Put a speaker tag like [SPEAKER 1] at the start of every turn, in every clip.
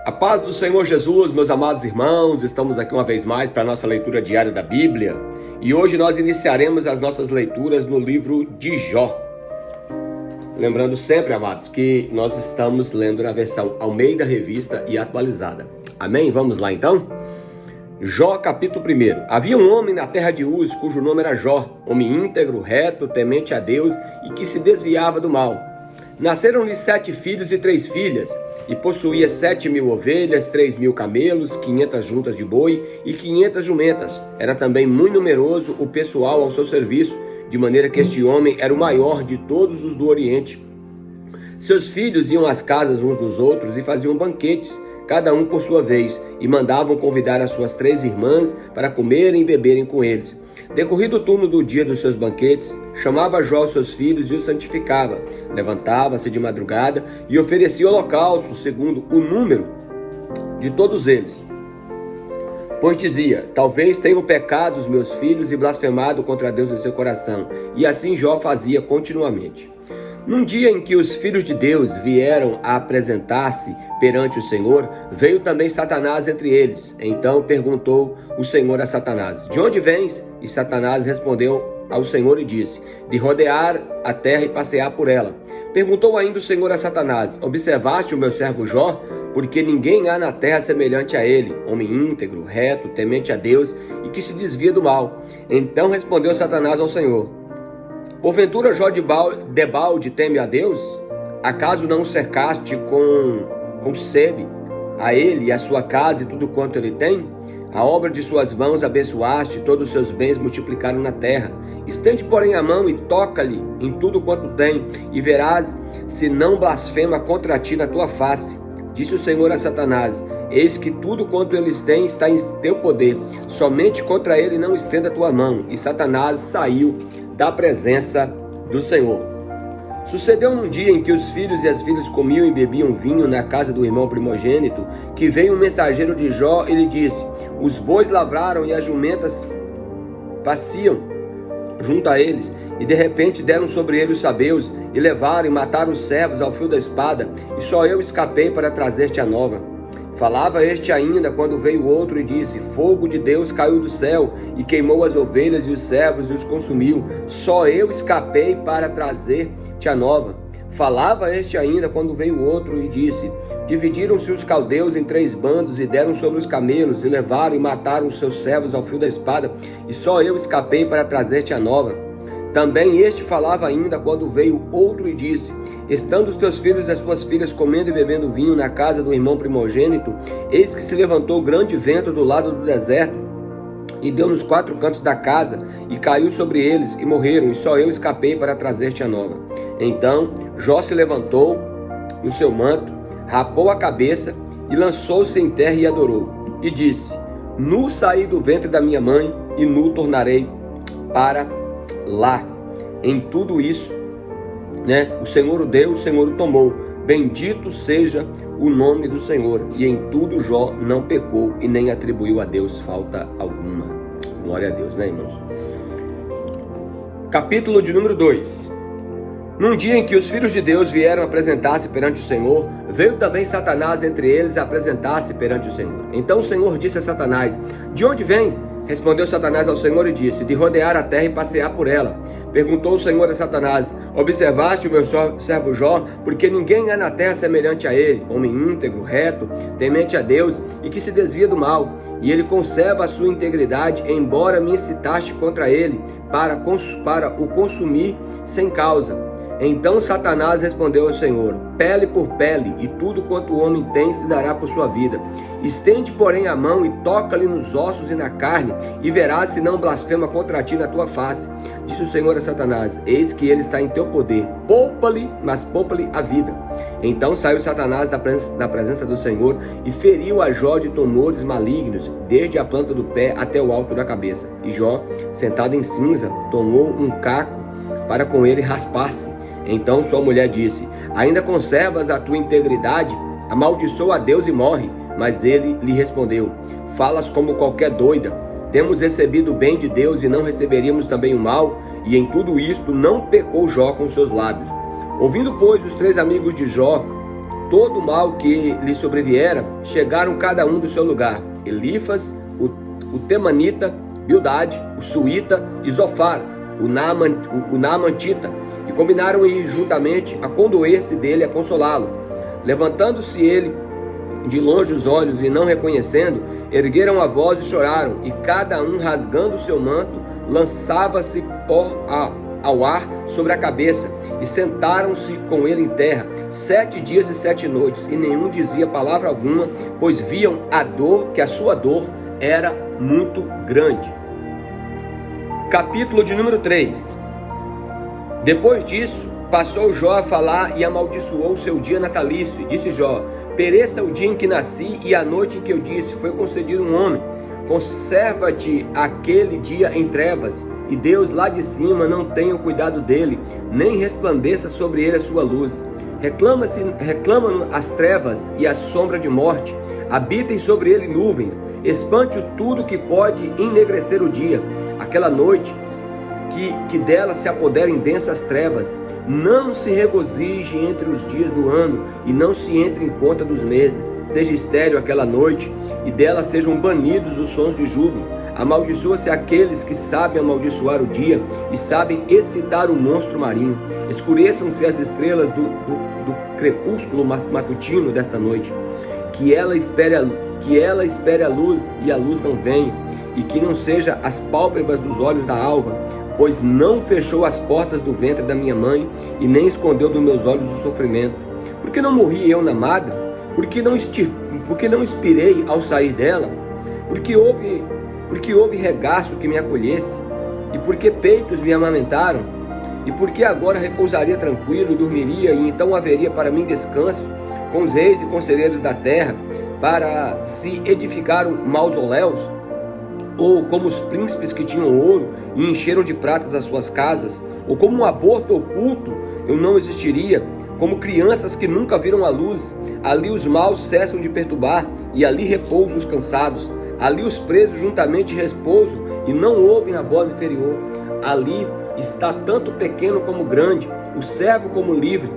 [SPEAKER 1] A paz do Senhor Jesus, meus amados irmãos, estamos aqui uma vez mais para a nossa leitura diária da Bíblia e hoje nós iniciaremos as nossas leituras no livro de Jó. Lembrando sempre, amados, que nós estamos lendo na versão Almeida Revista e atualizada. Amém? Vamos lá então? Jó, capítulo 1. Havia um homem na terra de Uz, cujo nome era Jó, homem íntegro, reto, temente a Deus e que se desviava do mal. Nasceram-lhe 7 filhos e 3 filhas, e possuía 7.000 ovelhas, 3.000 camelos, 500 juntas de boi e 500 jumentas. Era também muito numeroso o pessoal ao seu serviço, de maneira que este homem era o maior de todos os do Oriente. Seus filhos iam às casas uns dos outros e faziam banquetes, cada um por sua vez, e mandavam convidar as suas 3 irmãs para comerem e beberem com eles. Decorrido o turno do dia dos seus banquetes, chamava Jó os seus filhos e os santificava. Levantava-se de madrugada e oferecia holocausto segundo o número de todos eles. Pois dizia: talvez tenham pecado os meus filhos e blasfemado contra Deus em seu coração. E assim Jó fazia continuamente. Num dia em que os filhos de Deus vieram a apresentar-se perante o Senhor, veio também Satanás entre eles. Então perguntou o Senhor a Satanás: de onde vens? E Satanás respondeu ao Senhor e disse: de rodear a terra e passear por ela. Perguntou ainda o Senhor a Satanás: observaste o meu servo Jó? Porque ninguém há na terra semelhante a ele, homem íntegro, reto, temente a Deus e que se desvia do mal. Então respondeu Satanás ao Senhor: porventura Jó debalde teme a Deus? Acaso não o cercaste com sebe a ele e a sua casa e tudo quanto ele tem? A obra de suas mãos abençoaste, todos os seus bens multiplicaram na terra. Estende, porém, a mão e toca-lhe em tudo quanto tem, e verás se não blasfema contra ti na tua face. Disse o Senhor a Satanás: eis que tudo quanto eles têm está em teu poder, somente contra ele não estenda a tua mão. E Satanás saiu da presença do Senhor. Sucedeu num dia em que os filhos e as filhas comiam e bebiam vinho na casa do irmão primogênito, que veio um mensageiro de Jó e lhe disse: os bois lavraram e as jumentas paciam junto a eles, e de repente deram sobre ele os sabeus, e levaram e mataram os servos ao fio da espada, e só eu escapei para trazer-te a nova. Falava este ainda, quando veio outro e disse: fogo de Deus caiu do céu, e queimou as ovelhas e os servos e os consumiu. Só eu escapei para trazer-te a nova. Falava este ainda, quando veio outro e disse: dividiram-se os caldeus em 3 bandos, e deram sobre os camelos, e levaram e mataram os seus servos ao fio da espada, e só eu escapei para trazer-te a nova. Também este falava ainda, quando veio outro e disse: estando os teus filhos e as tuas filhas comendo e bebendo vinho na casa do irmão primogênito, eis que se levantou grande vento do lado do deserto, e deu nos 4 cantos da casa, e caiu sobre eles, e morreram, e só eu escapei para trazer-te a nova. Então Jó se levantou no seu manto, rapou a cabeça, e lançou-se em terra e adorou. E disse: nu saí do ventre da minha mãe, e nu tornarei para lá. Em tudo isso, o Senhor o deu, o Senhor o tomou. Bendito seja o nome do Senhor. E em tudo Jó não pecou e nem atribuiu a Deus falta alguma. Glória a Deus, irmãos? Capítulo de número 2. Num dia em que os filhos de Deus vieram apresentar-se perante o Senhor, veio também Satanás entre eles a apresentar-se perante o Senhor. Então o Senhor disse a Satanás: de onde vens? Respondeu Satanás ao Senhor e disse: de rodear a terra e passear por ela. Perguntou o Senhor a Satanás: observaste o meu servo Jó? Porque ninguém há na terra semelhante a ele, homem íntegro, reto, temente a Deus e que se desvia do mal. E ele conserva a sua integridade, embora me incitaste contra ele, para o consumir sem causa. Então Satanás respondeu ao Senhor: pele por pele, e tudo quanto o homem tem se dará por sua vida. Estende, porém, a mão e toca-lhe nos ossos e na carne, e verás se não blasfema contra ti na tua face. Disse o Senhor a Satanás: eis que ele está em teu poder. Poupa-lhe, mas poupa-lhe a vida. Então saiu Satanás da presença do Senhor e feriu a Jó de tumores malignos, desde a planta do pé até o alto da cabeça. E Jó, sentado em cinza, tomou um caco para com ele raspar-se. Então sua mulher disse: ainda conservas a tua integridade? Amaldiçoa a Deus e morre. Mas ele lhe respondeu: falas como qualquer doida. Temos recebido o bem de Deus e não receberíamos também o mal? E em tudo isto não pecou Jó com seus lábios. Ouvindo, pois, os 3 amigos de Jó todo o mal que lhe sobreviera, chegaram cada um do seu lugar: Elifas, o Temanita, Bildade, o Suíta e Zofar, o Naamantita, e combinaram ir juntamente a condoer-se dele, a consolá-lo. Levantando-se ele de longe os olhos e não reconhecendo, ergueram a voz e choraram, e cada um, rasgando o seu manto, lançava-se ao ar sobre a cabeça, e sentaram-se com ele em terra 7 dias e 7 noites, e nenhum dizia palavra alguma, pois viam que a sua dor era muito grande. Capítulo de número 3. Depois disso, passou Jó a falar e amaldiçoou o seu dia natalício, e disse Jó: pereça o dia em que nasci e a noite em que eu disse, foi concedido um homem. Conserva-te aquele dia em trevas, e Deus lá de cima não tenha o cuidado dele, nem resplandeça sobre ele a sua luz. Reclama-no as trevas e a sombra de morte, habitem sobre ele nuvens, espante-o tudo que pode enegrecer o dia. Aquela noite que dela se apoderem densas trevas, não se regozije entre os dias do ano, e não se entre em conta dos meses. Seja estéril aquela noite, e dela sejam banidos os sons de júbilo. Amaldiçoa-se aqueles que sabem amaldiçoar o dia, e sabem excitar o monstro marinho. Escureçam-se as estrelas do crepúsculo matutino desta noite. Que ela espere a luz, e a luz não venha, e que não seja as pálpebras dos olhos da alva, pois não fechou as portas do ventre da minha mãe, e nem escondeu dos meus olhos o sofrimento. Por que não morri eu na madre? Por que não expirei ao sair dela? Porque houve regaço que me acolhesse? E por que peitos me amamentaram? E por que agora repousaria tranquilo e dormiria, e então haveria para mim descanso com os reis e conselheiros da terra, para se edificar mausoléus? Ou como os príncipes que tinham ouro e encheram de pratas as suas casas? Ou como um aborto oculto eu não existiria? Como crianças que nunca viram a luz? Ali os maus cessam de perturbar, e ali repousam os cansados. Ali os presos juntamente repousam, e não ouvem a voz inferior. Ali está tanto o pequeno como o grande, o servo como o livre.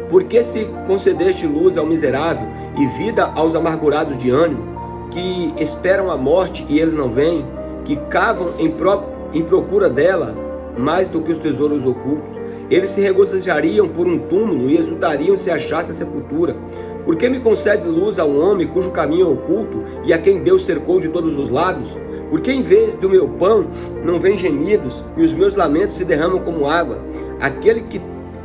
[SPEAKER 1] Por que se concedeste luz ao miserável e vida aos amargurados de ânimo, que esperam a morte e ele não vem, que cavam em procura dela mais do que os tesouros ocultos? Eles se regozijariam por um túmulo e exultariam se achasse a sepultura. Por que me concede luz ao homem cujo caminho é oculto e a quem Deus cercou de todos os lados? Porque em vez do meu pão não vem gemidos, e os meus lamentos se derramam como água?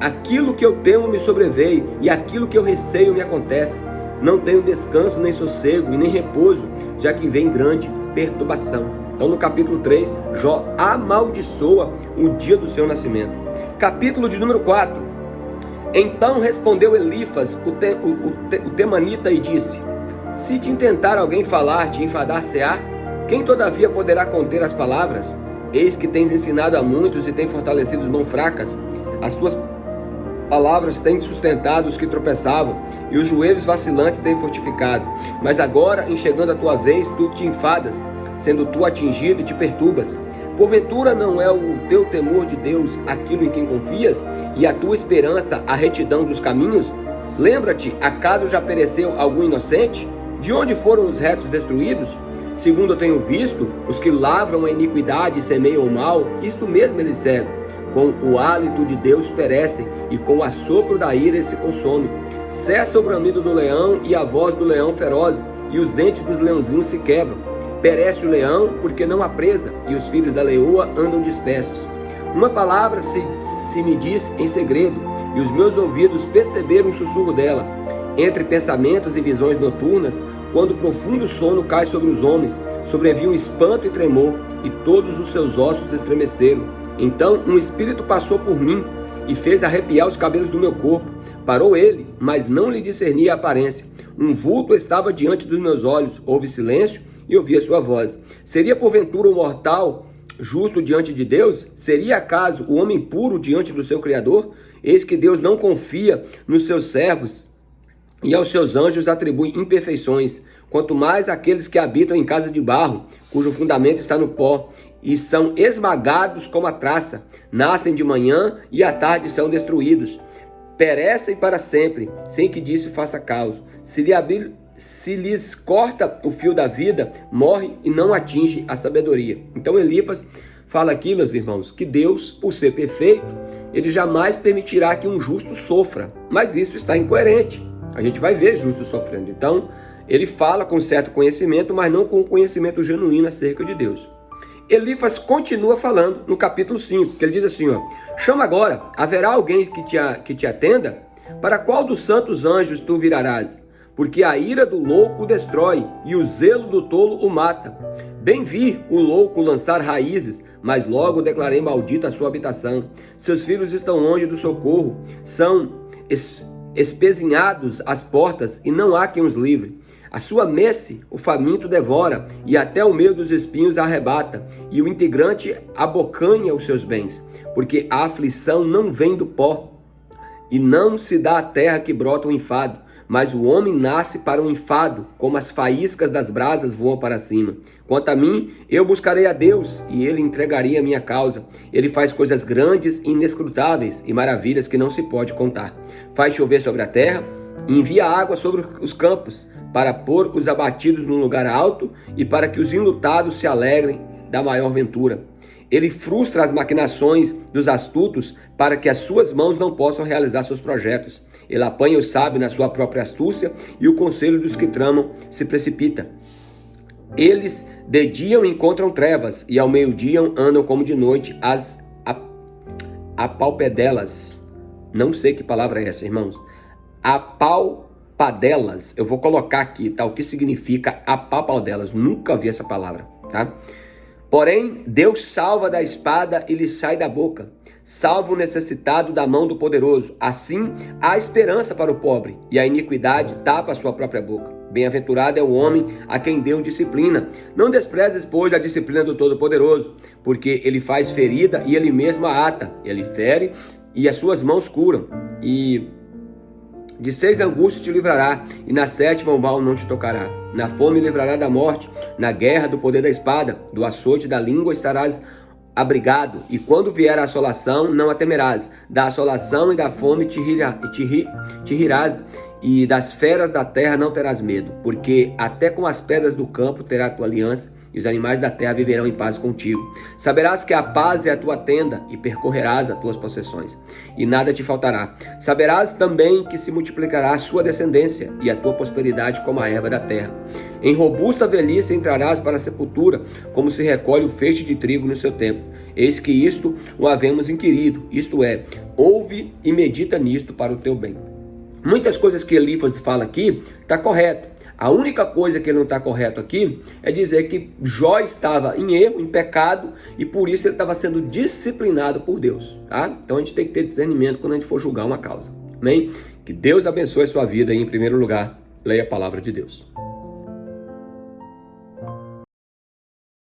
[SPEAKER 1] Aquilo que eu temo me sobreveio, e aquilo que eu receio me acontece. Não tenho descanso, nem sossego, e nem repouso, já que vem grande perturbação. Então no capítulo 3, Jó amaldiçoa o dia do seu nascimento. Capítulo de número 4. Então respondeu Elifas, o Temanita, e disse: se te intentar alguém falar-te, enfadar-se-á? Quem todavia poderá conter as palavras? Eis que tens ensinado a muitos e tens fortalecido os mãos fracas. As tuas palavras têm sustentado os que tropeçavam, e os joelhos vacilantes têm fortificado. Mas agora, em chegando a tua vez, tu te enfadas, sendo tu atingido, e te perturbas. Porventura não é o teu temor de Deus aquilo em quem confias, e a tua esperança a retidão dos caminhos? Lembra-te, acaso já pereceu algum inocente? De onde foram os retos destruídos? Segundo eu tenho visto, os que lavram a iniquidade e semeiam o mal, isto mesmo eles cegam. Com o hálito de Deus perecem, e com o assopro da ira eles se consomem. Cessa o bramido do leão e a voz do leão feroz, e os dentes dos leãozinhos se quebram. Perece o leão, porque não há presa, e os filhos da leoa andam dispersos. Uma palavra se me diz em segredo, e os meus ouvidos perceberam o sussurro dela. Entre pensamentos e visões noturnas, quando profundo sono cai sobre os homens, sobreviam espanto e tremor, e todos os seus ossos estremeceram. Então um espírito passou por mim e fez arrepiar os cabelos do meu corpo. Parou ele, mas não lhe discernia a aparência. Um vulto estava diante dos meus olhos. Houve silêncio e ouvi a sua voz. Seria porventura o mortal justo diante de Deus? Seria acaso o homem puro diante do seu Criador? Eis que Deus não confia nos seus servos, e aos seus anjos atribui imperfeições, quanto mais aqueles que habitam em casa de barro, cujo fundamento está no pó, e são esmagados como a traça, nascem de manhã e à tarde são destruídos. perecem para sempre, sem que disso faça causa. Se lhes corta o fio da vida, morre e não atinge a sabedoria. Então Elifas fala aqui, meus irmãos, que Deus, por ser perfeito, ele jamais permitirá que um justo sofra. Mas isso está incoerente. A gente vai ver justo sofrendo. Então, ele fala com certo conhecimento, mas não com conhecimento genuíno acerca de Deus. Elifas continua falando no capítulo 5, que ele diz assim, chama agora, haverá alguém que te atenda? Para qual dos santos anjos tu virarás? Porque a ira do louco o destrói, e o zelo do tolo o mata. Bem vi o louco lançar raízes, mas logo declarei maldita a sua habitação. Seus filhos estão longe do socorro, são espezinhados às portas, e não há quem os livre. A sua messe o faminto devora, e até o meio dos espinhos arrebata, e o integrante abocanha os seus bens, porque a aflição não vem do pó, e não se dá à terra que brota o enfado, mas o homem nasce para o enfado, como as faíscas das brasas voam para cima. Quanto a mim, eu buscarei a Deus, e ele entregaria a minha causa. Ele faz coisas grandes e inescrutáveis, e maravilhas que não se pode contar. Faz chover sobre a terra, e envia água sobre os campos, para pôr os abatidos num lugar alto, e para que os enlutados se alegrem da maior ventura. Ele frustra as maquinações dos astutos, para que as suas mãos não possam realizar seus projetos. Ele apanha o sábio na sua própria astúcia, e o conselho dos que tramam se precipita. Eles de dia encontram trevas, e ao meio-dia andam como de noite as apalpadelas. Não sei que palavra é essa, irmãos. Apalpadelas. Eu vou colocar aqui, tá? O que significa apalpadelas. Nunca vi essa palavra, tá? Porém, Deus salva da espada e lhe sai da boca. Salva o necessitado da mão do poderoso. Assim, há esperança para o pobre, e a iniquidade tapa a sua própria boca. Bem-aventurado é o homem a quem Deus disciplina. Não desprezes, pois, a disciplina do Todo-Poderoso, porque ele faz ferida e ele mesmo a ata. Ele fere e as suas mãos curam. E de 6 angústias te livrará, e na 7ª o mal não te tocará. Na fome livrará da morte, na guerra do poder da espada, do açoite da língua estarás abrigado, e quando vier a assolação, não a temerás. Da assolação e da fome te rirás, e das feras da terra não terás medo, porque até com as pedras do campo terá a tua aliança, e os animais da terra viverão em paz contigo. Saberás que a paz é a tua tenda, e percorrerás as tuas possessões, e nada te faltará. Saberás também que se multiplicará a sua descendência, e a tua prosperidade como a erva da terra. Em robusta velhice entrarás para a sepultura, como se recolhe o feixe de trigo no seu tempo. Eis que isto o havemos inquirido, isto é, ouve e medita nisto para o teu bem. Muitas coisas que Elifas fala aqui está correto. A única coisa que ele não está correto aqui é dizer que Jó estava em erro, em pecado, e por isso ele estava sendo disciplinado por Deus, tá? Então a gente tem que ter discernimento quando a gente for julgar uma causa. Amém? Que Deus abençoe a sua vida e, em primeiro lugar, leia a palavra de Deus.